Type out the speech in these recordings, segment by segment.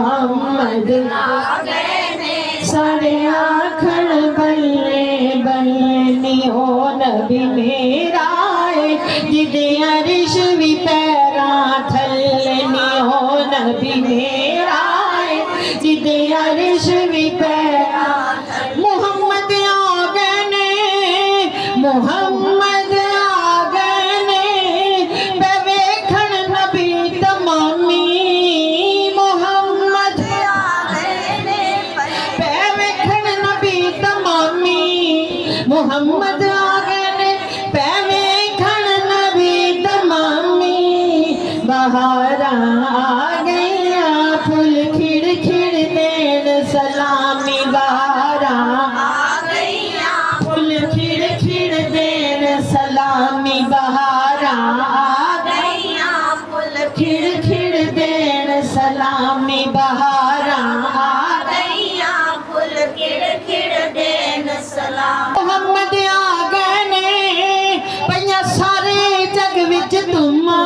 मुहम्मद सारे आखण बल्ले बल्ले हो नबी मेरा जिदे अरिश भी पैरा थल्ले हो नबी मेरा जिदे अरिश भी पैरा मुहम्मद आ गए ने मुहम्मद आ गए ने बेवेखण नबी तमामी मुहम्मद आ गए ने बेवेखण नबी तमामी मुहम्मद आ गए ने बेवेखण नबी तमामी बहारा आ गया फुल खिड़ खिड़ देन सलामी बहारा आ गया फुल खिड़ खिड़ देन सलामी बहारा आ गया फुल खिड़ खिड़ देन सलामी बहारा आ गया फुल खिड़ खिड़ देन सलाम मुहम्मद आ गए ने पईया सारे जग विच तुमा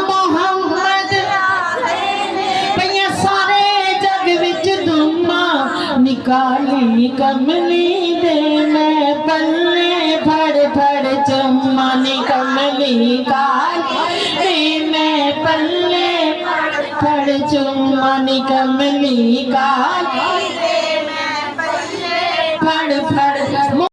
मुहम्मद आ गए ने पईया सारे जग विच तुमा निकाली कमली दे मैं पल्ले फड़ फड़ चुम्मा कमली काली मैं पल्ले फड़ चुम्मा कमली काली फड़ फड़